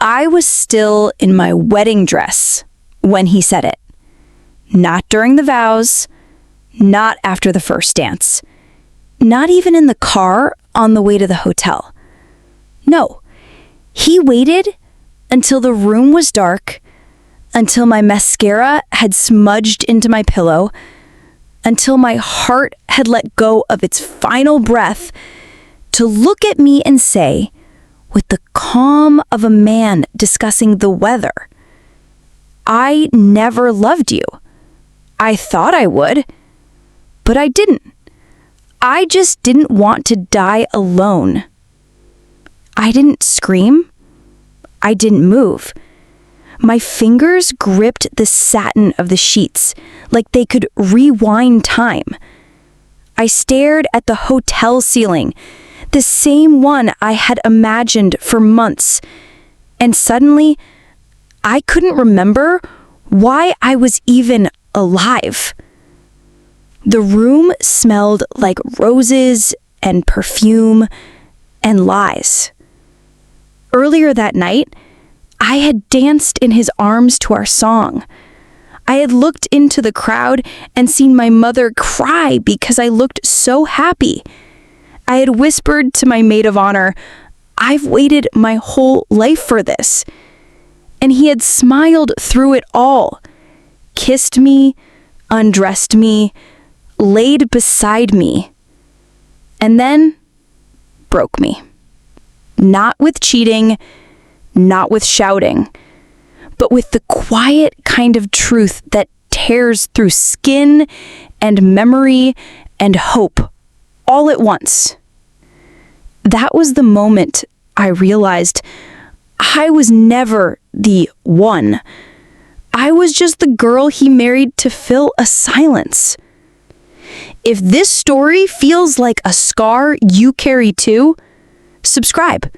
I was still in my wedding dress when he said it. Not during the vows, not after the first dance, not even in the car on the way to the hotel. No, he waited until the room was dark, until my mascara had smudged into my pillow, until my heart had let go of its final breath, to look at me and say, with the calm of a man discussing the weather, "I never loved you. I thought I would, but I didn't. I just didn't want to die alone." I didn't scream. I didn't move. My fingers gripped the satin of the sheets like they could rewind time. I stared at the hotel ceiling, the same one I had imagined for months, and suddenly I couldn't remember why I was even alive. The room smelled like roses and perfume and lies. Earlier that night, I had danced in his arms to our song. I had looked into the crowd and seen my mother cry because I looked so happy. I had whispered to my maid of honor, "I've waited my whole life for this." And he had smiled through it all, kissed me, undressed me, laid beside me, and then broke me. Not with cheating, not with shouting, but with the quiet kind of truth that tears through skin and memory and hope all at once. That was the moment I realized I was never the one. I was just the girl he married to fill a silence. If this story feels like a scar you carry too, subscribe.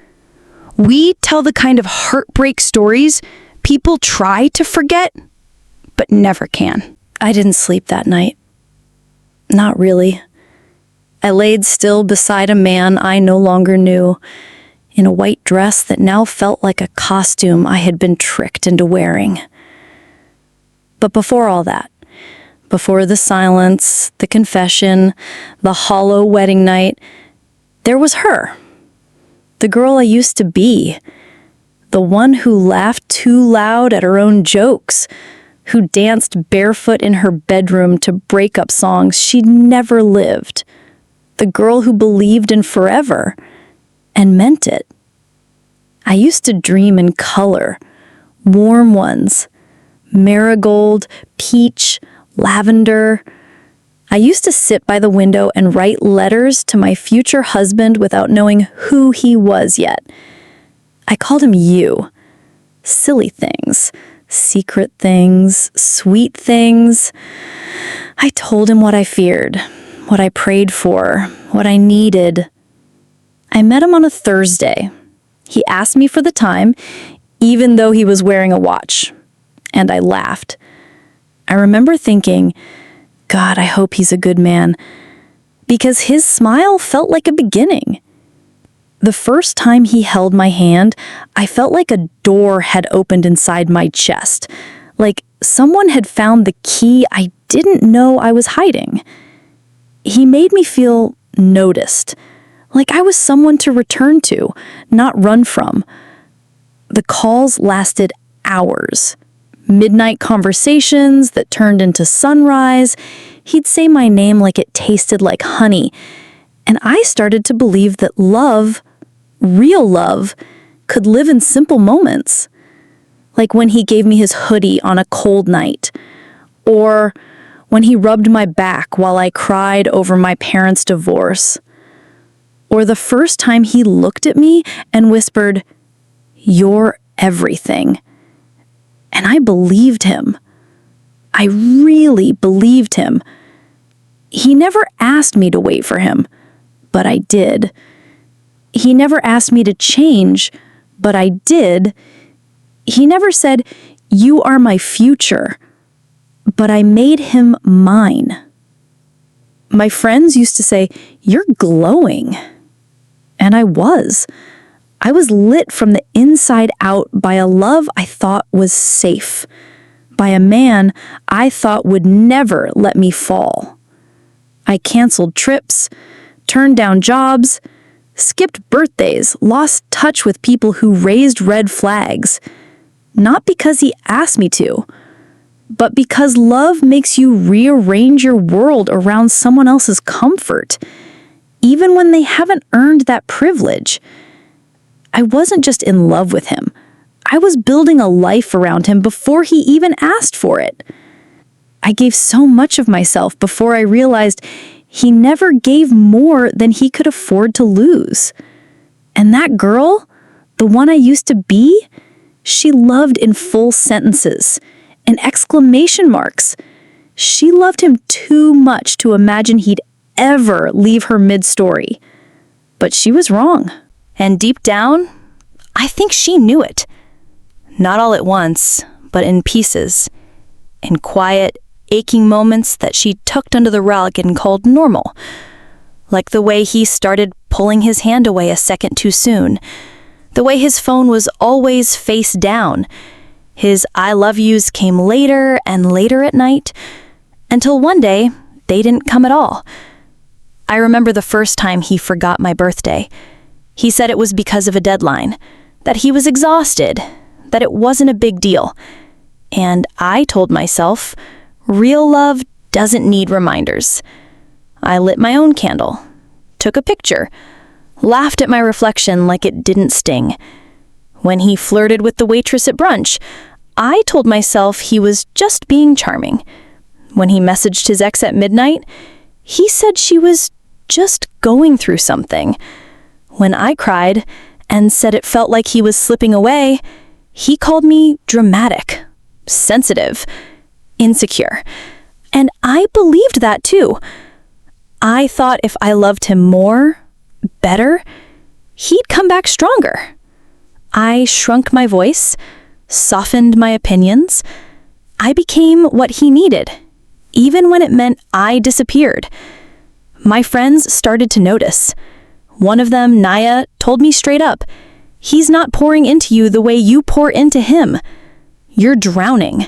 We tell the kind of heartbreak stories people try to forget, but never can. I didn't sleep that night. Not really. I laid still beside a man I no longer knew, in a white dress that now felt like a costume I had been tricked into wearing. But before all that, before the silence, the confession, the hollow wedding night, there was her. The girl I used to be. The one who laughed too loud at her own jokes, who danced barefoot in her bedroom to breakup songs she'd never lived. The girl who believed in forever and meant it. I used to dream in color, warm ones, marigold, peach, lavender. I used to sit by the window and write letters to my future husband without knowing who he was yet. I called him you. Silly things, secret things, sweet things. I told him what I feared, what I prayed for, what I needed. I met him on a Thursday. He asked me for the time, even though he was wearing a watch, and I laughed. I remember thinking, God, I hope he's a good man, because his smile felt like a beginning. The first time he held my hand, I felt like a door had opened inside my chest, like someone had found the key I didn't know I was hiding. He made me feel noticed, like I was someone to return to, not run from. The calls lasted hours. Midnight conversations that turned into sunrise. He'd say my name like it tasted like honey. And I started to believe that love, real love, could live in simple moments. Like when he gave me his hoodie on a cold night. Or when he rubbed my back while I cried over my parents' divorce. Or the first time he looked at me and whispered, "You're everything." And I believed him. I really believed him. He never asked me to wait for him, but I did. He never asked me to change, but I did. He never said, "You are my future," but I made him mine. My friends used to say, "You're glowing." And I was. I was lit from the inside out by a love I thought was safe, by a man I thought would never let me fall. I canceled trips, turned down jobs, skipped birthdays, lost touch with people who raised red flags. Not because he asked me to, but because love makes you rearrange your world around someone else's comfort, even when they haven't earned that privilege. I wasn't just in love with him. I was building a life around him before he even asked for it. I gave so much of myself before I realized he never gave more than he could afford to lose. And that girl, the one I used to be, she loved in full sentences and exclamation marks. She loved him too much to imagine he'd ever leave her mid-story. But she was wrong. And deep down, I think she knew it. Not all at once, but in pieces. In quiet, aching moments that she tucked under the rug and called normal. Like the way he started pulling his hand away a second too soon. The way his phone was always face down. His I love yous came later and later at night, until one day, they didn't come at all. I remember the first time he forgot my birthday. He said it was because of a deadline, that he was exhausted, that it wasn't a big deal. And I told myself, real love doesn't need reminders. I lit my own candle, took a picture, laughed at my reflection like it didn't sting. When he flirted with the waitress at brunch, I told myself he was just being charming. When he messaged his ex at midnight, he said she was just going through something. When I cried and said it felt like he was slipping away, he called me dramatic, sensitive, insecure. And I believed that too. I thought if I loved him more, better, he'd come back stronger. I shrunk my voice, softened my opinions. I became what he needed, even when it meant I disappeared. My friends started to notice. One of them, Naya, told me straight up, he's not pouring into you the way you pour into him. You're drowning.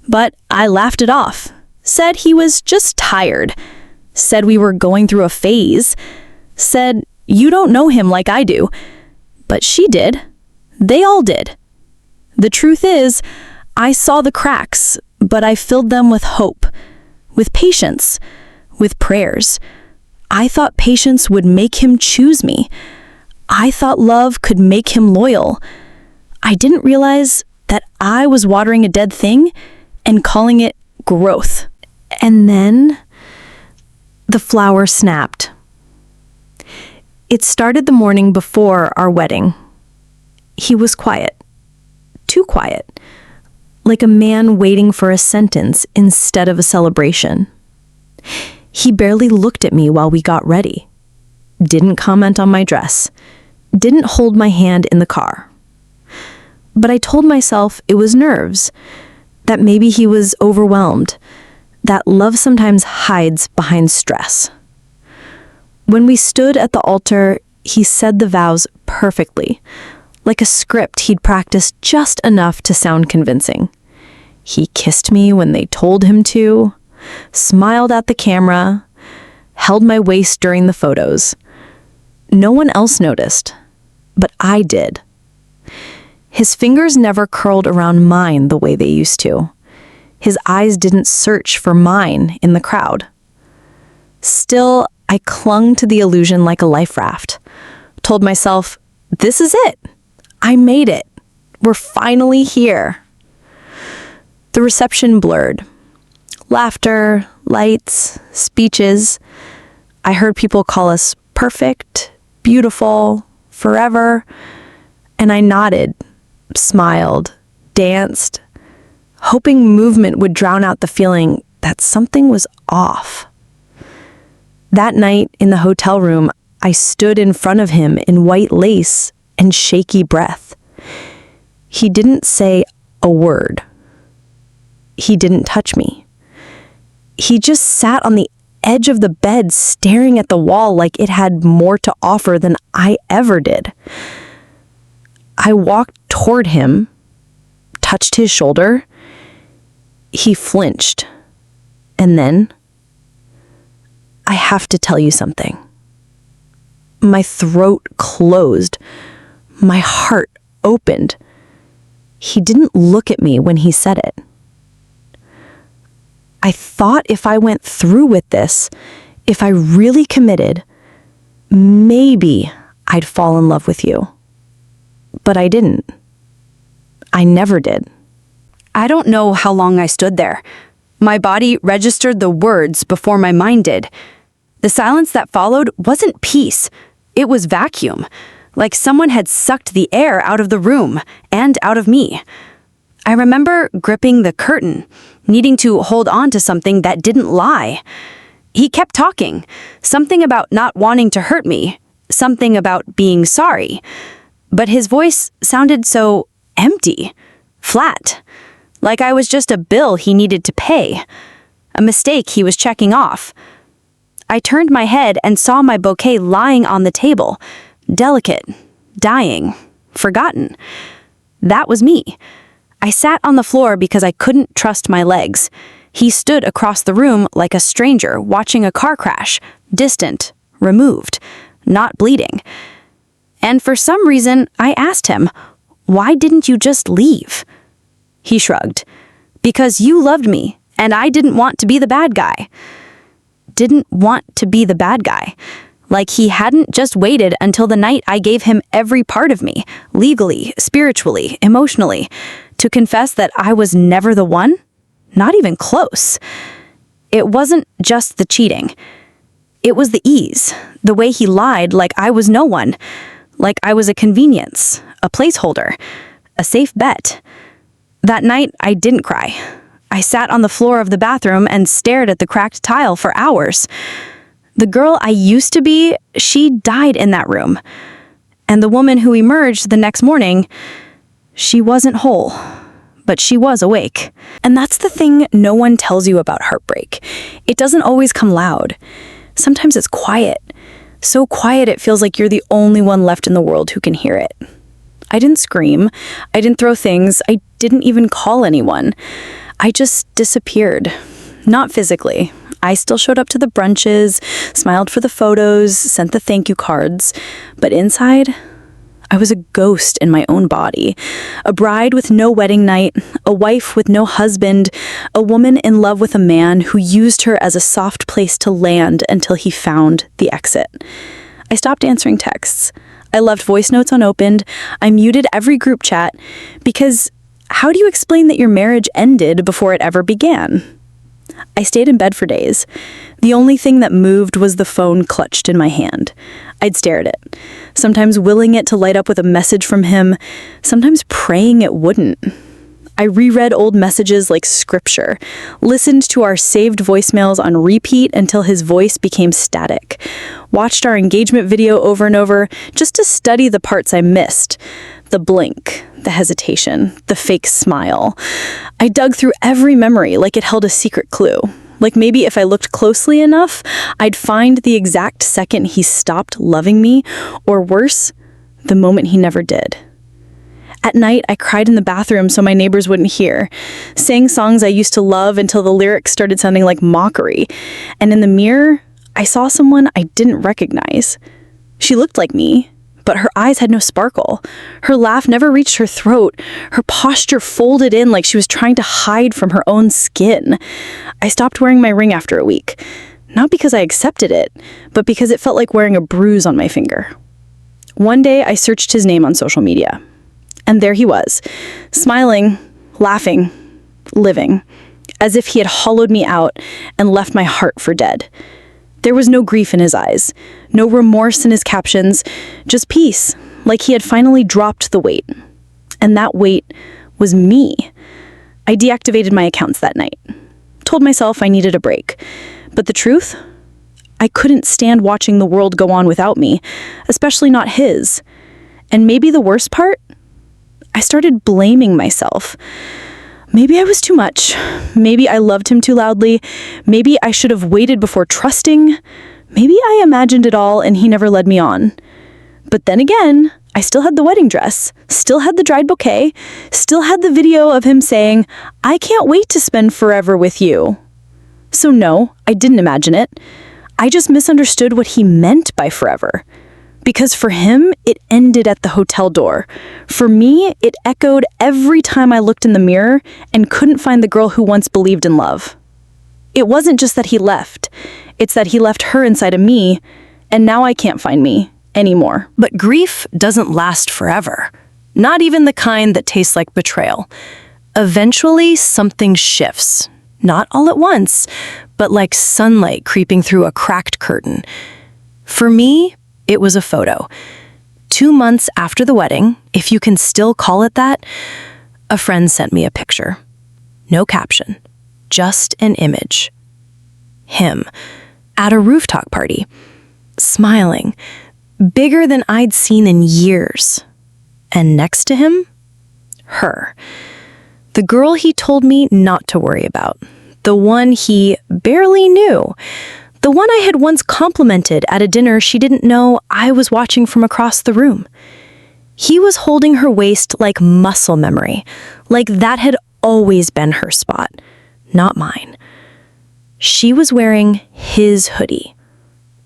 But I laughed it off, said he was just tired, said we were going through a phase, said you don't know him like I do. But she did. They all did. The truth is, I saw the cracks, but I filled them with hope, with patience, with prayers. I thought patience would make him choose me. I thought love could make him loyal. I didn't realize that I was watering a dead thing and calling it growth. And then the flower snapped. It started the morning before our wedding. He was quiet. Too quiet. Like a man waiting for a sentence instead of a celebration. He barely looked at me while we got ready. Didn't comment on my dress. Didn't hold my hand in the car. But I told myself it was nerves. That maybe he was overwhelmed. That love sometimes hides behind stress. When we stood at the altar, he said the vows perfectly, like a script he'd practiced just enough to sound convincing. He kissed me when they told him to, smiled at the camera, held my waist during the photos. No one else noticed, but I did. His fingers never curled around mine the way they used to. His eyes didn't search for mine in the crowd. Still, I clung to the illusion like a life raft. Told myself, this is it. I made it. We're finally here. The reception blurred. Laughter, lights, speeches. I heard people call us perfect, beautiful, forever. And I nodded, smiled, danced, hoping movement would drown out the feeling that something was off. That night in the hotel room, I stood in front of him in white lace and shaky breath. He didn't say a word. He didn't touch me. He just sat on the edge of the bed staring at the wall like it had more to offer than I ever did. I walked toward him, touched his shoulder. He flinched. And then, I have to tell you something. My throat closed. My heart opened. He didn't look at me when he said it. I thought if I went through with this, if I really committed, maybe I'd fall in love with you. But I didn't. I never did. I don't know how long I stood there. My body registered the words before my mind did. The silence that followed wasn't peace. It was vacuum, like someone had sucked the air out of the room and out of me. I remember gripping the curtain, needing to hold on to something that didn't lie. He kept talking, something about not wanting to hurt me, something about being sorry. But his voice sounded so empty, flat, like I was just a bill he needed to pay, a mistake he was checking off. I turned my head and saw my bouquet lying on the table, delicate, dying, forgotten. That was me. I sat on the floor because I couldn't trust my legs. He stood across the room like a stranger watching a car crash, distant, removed, not bleeding. And for some reason, I asked him, "Why didn't you just leave?" He shrugged. "Because you loved me, and I didn't want to be the bad guy." Didn't want to be the bad guy. Like he hadn't just waited until the night I gave him every part of me, legally, spiritually, emotionally, to confess that I was never the one? Not even close. It wasn't just the cheating. It was the ease, the way he lied like I was no one, like I was a convenience, a placeholder, a safe bet. That night, I didn't cry. I sat on the floor of the bathroom and stared at the cracked tile for hours. The girl I used to be, she died in that room. And the woman who emerged the next morning, she wasn't whole, but she was awake. And that's the thing no one tells you about heartbreak. It doesn't always come loud. Sometimes it's quiet. So quiet it feels like you're the only one left in the world who can hear it. I didn't scream. I didn't throw things. I didn't even call anyone. I just disappeared. Not physically. I still showed up to the brunches, smiled for the photos, sent the thank you cards. But inside, I was a ghost in my own body. A bride with no wedding night, a wife with no husband, a woman in love with a man who used her as a soft place to land until he found the exit. I stopped answering texts. I left voice notes unopened. I muted every group chat because how do you explain that your marriage ended before it ever began? I stayed in bed for days. The only thing that moved was the phone clutched in my hand. I'd stare at it, sometimes willing it to light up with a message from him, sometimes praying it wouldn't. I reread old messages like scripture, listened to our saved voicemails on repeat until his voice became static, watched our engagement video over and over just to study the parts I missed. The blink, the hesitation, the fake smile. I dug through every memory like it held a secret clue. Like maybe if I looked closely enough, I'd find the exact second he stopped loving me, or worse, the moment he never did. At night, I cried in the bathroom so my neighbors wouldn't hear, sang songs I used to love until the lyrics started sounding like mockery. And in the mirror, I saw someone I didn't recognize. She looked like me, but her eyes had no sparkle. Her laugh never reached her throat. Her posture folded in like she was trying to hide from her own skin. I stopped wearing my ring after a week, not because I accepted it, but because it felt like wearing a bruise on my finger. One day, I searched his name on social media. And there he was, smiling, laughing, living, as if he had hollowed me out and left my heart for dead. There was no grief in his eyes, no remorse in his captions, just peace, like he had finally dropped the weight. And that weight was me. I deactivated my accounts that night, told myself I needed a break. But the truth? I couldn't stand watching the world go on without me, especially not his. And maybe the worst part? I started blaming myself. Maybe I was too much. Maybe I loved him too loudly. Maybe I should have waited before trusting. Maybe I imagined it all and he never led me on. But then again, I still had the wedding dress, still had the dried bouquet, still had the video of him saying, "I can't wait to spend forever with you." So no, I didn't imagine it. I just misunderstood what he meant by forever. Because for him, it ended at the hotel door. For me, it echoed every time I looked in the mirror and couldn't find the girl who once believed in love. It wasn't just that he left. It's that he left her inside of me, and now I can't find me anymore. But grief doesn't last forever. Not even the kind that tastes like betrayal. Eventually, something shifts. Not all at once, but like sunlight creeping through a cracked curtain. For me, it was a photo. 2 months after the wedding, if you can still call it that, a friend sent me a picture. No caption, just an image. Him, at a rooftop party, smiling, bigger than I'd seen in years. And next to him, her. The girl he told me not to worry about. The one he barely knew. The one I had once complimented at a dinner she didn't know I was watching from across the room. He was holding her waist like muscle memory, like that had always been her spot, not mine. She was wearing his hoodie,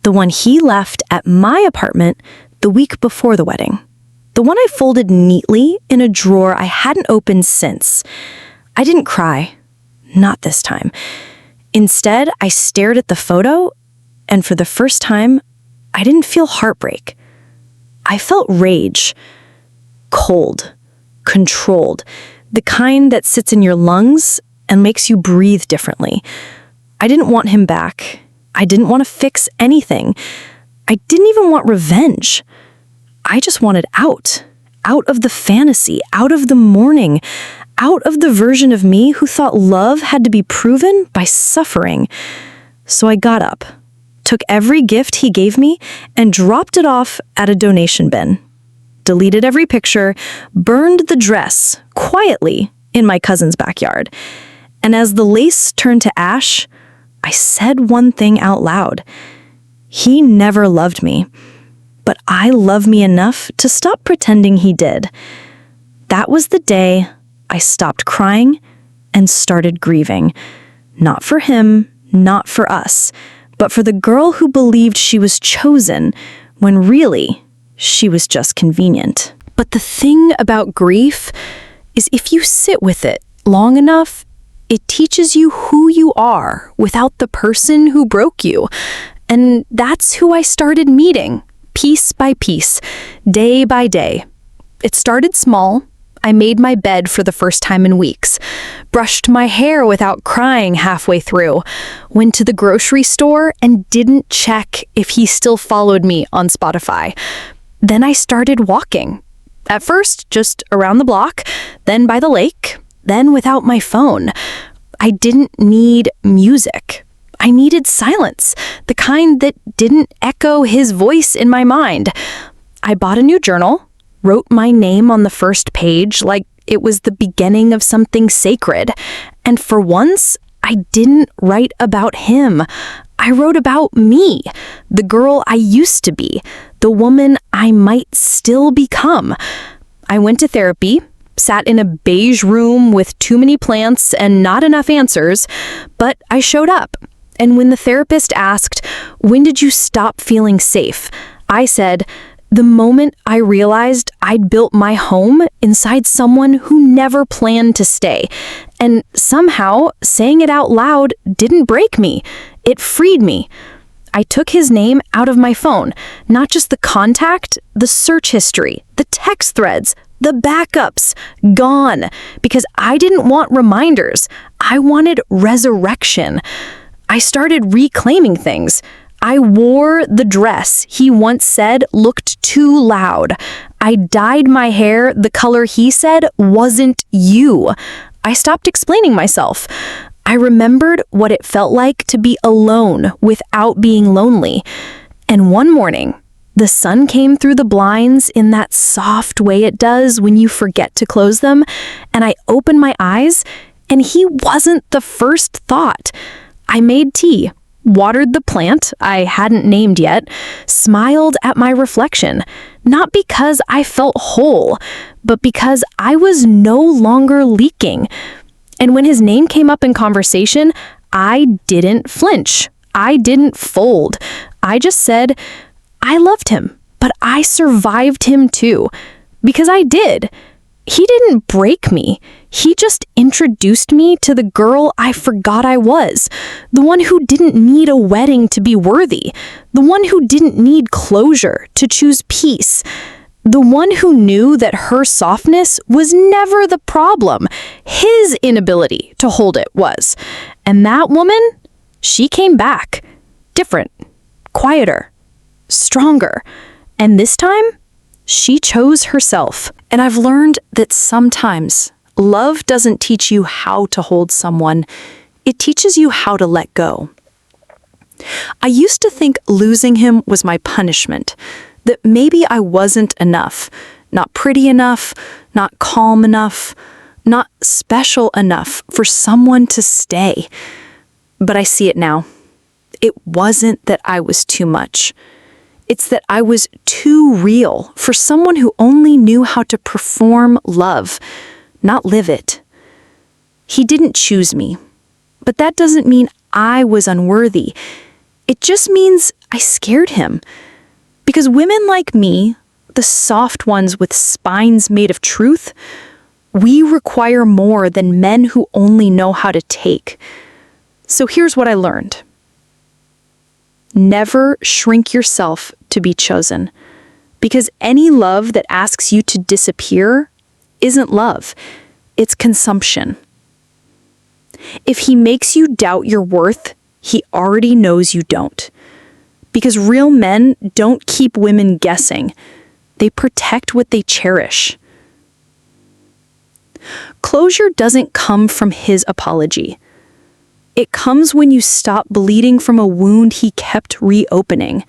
the one he left at my apartment the week before the wedding. The one I folded neatly in a drawer I hadn't opened since. I didn't cry, not this time. Instead, I stared at the photo, and for the first time, I didn't feel heartbreak. I felt rage. Cold. Controlled. The kind that sits in your lungs and makes you breathe differently. I didn't want him back. I didn't want to fix anything. I didn't even want revenge. I just wanted out. Out of the fantasy. Out of the mourning. Out of the version of me who thought love had to be proven by suffering. So I got up, took every gift he gave me, and dropped it off at a donation bin. Deleted every picture, burned the dress, quietly, in my cousin's backyard. And as the lace turned to ash, I said one thing out loud. He never loved me, but I love me enough to stop pretending he did. That was the day I stopped crying and started grieving. Not for him, not for us, but for the girl who believed she was chosen when really she was just convenient. But the thing about grief is if you sit with it long enough, it teaches you who you are without the person who broke you. And that's who I started meeting, piece by piece, day by day. It started small. I made my bed for the first time in weeks, brushed my hair without crying halfway through, went to the grocery store and didn't check if he still followed me on Spotify. Then I started walking. At first, just around the block, then by the lake, then without my phone. I didn't need music. I needed silence, the kind that didn't echo his voice in my mind. I bought a new journal, wrote my name on the first page like it was the beginning of something sacred. And for once, I didn't write about him. I wrote about me, the girl I used to be, the woman I might still become. I went to therapy, sat in a beige room with too many plants and not enough answers, but I showed up. And when the therapist asked, "When did you stop feeling safe?" I said, "The moment I realized I'd built my home inside someone who never planned to stay." And somehow, saying it out loud didn't break me. It freed me. I took his name out of my phone, not just the contact, the search history, the text threads, the backups, gone. Because I didn't want reminders. I wanted resurrection. I started reclaiming things. I wore the dress he once said looked too loud. I dyed my hair the color he said wasn't you. I stopped explaining myself. I remembered what it felt like to be alone without being lonely. And one morning, the sun came through the blinds in that soft way it does when you forget to close them, and I opened my eyes, and he wasn't the first thought. I made tea, watered the plant I hadn't named yet, smiled at my reflection, not because I felt whole, but because I was no longer leaking. And when his name came up in conversation, I didn't flinch. I didn't fold. I just said, I loved him, but I survived him too. Because I did. He didn't break me. He just introduced me to the girl I forgot I was. The one who didn't need a wedding to be worthy. The one who didn't need closure to choose peace. The one who knew that her softness was never the problem. His inability to hold it was. And that woman, she came back. Different. Quieter. Stronger. And this time, she chose herself. And I've learned that sometimes love doesn't teach you how to hold someone. It teaches you how to let go. I used to think losing him was my punishment, that maybe I wasn't enough, not pretty enough, not calm enough, not special enough for someone to stay. But I see it now. It wasn't that I was too much. It's that I was too real for someone who only knew how to perform love, not live it. He didn't choose me, but that doesn't mean I was unworthy. It just means I scared him. Because women like me, the soft ones with spines made of truth, we require more than men who only know how to take. So here's what I learned. Never shrink yourself to be chosen, because any love that asks you to disappear isn't love, it's consumption. If he makes you doubt your worth, he already knows you don't. Because real men don't keep women guessing, they protect what they cherish. Closure doesn't come from his apology. It comes when you stop bleeding from a wound he kept reopening.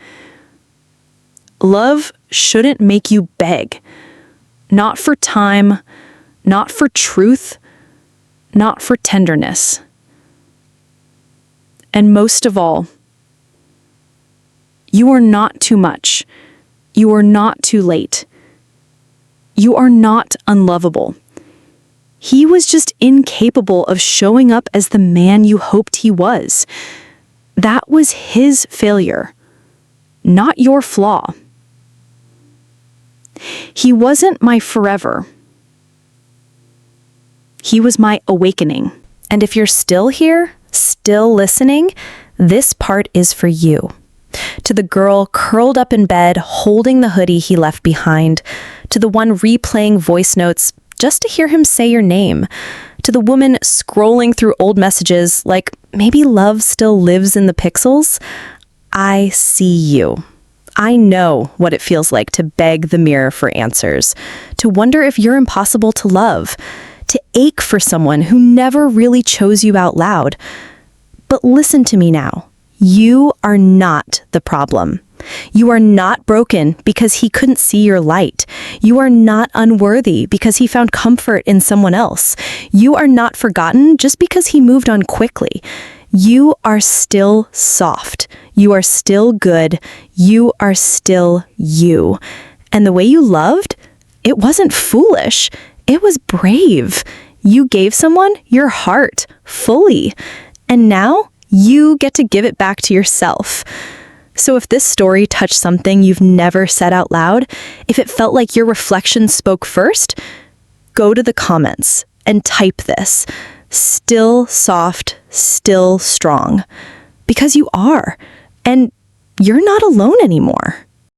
Love shouldn't make you beg. Not for time, not for truth, not for tenderness. And most of all, you are not too much. You are not too late. You are not unlovable. He was just incapable of showing up as the man you hoped he was. That was his failure, not your flaw. He wasn't my forever. He was my awakening. And if you're still here, still listening, this part is for you. To the girl curled up in bed, holding the hoodie he left behind. To the one replaying voice notes just to hear him say your name. To the woman scrolling through old messages like maybe love still lives in the pixels. I see you. I know what it feels like to beg the mirror for answers, to wonder if you're impossible to love, to ache for someone who never really chose you out loud. But listen to me now. You are not the problem. You are not broken because he couldn't see your light. You are not unworthy because he found comfort in someone else. You are not forgotten just because he moved on quickly. You are still soft. You are still good. You are still you. And the way you loved, it wasn't foolish. It was brave. You gave someone your heart fully. And now you get to give it back to yourself. So if this story touched something you've never said out loud, if it felt like your reflection spoke first, go to the comments and type this. Still soft, still strong. Because you are. And you're not alone anymore.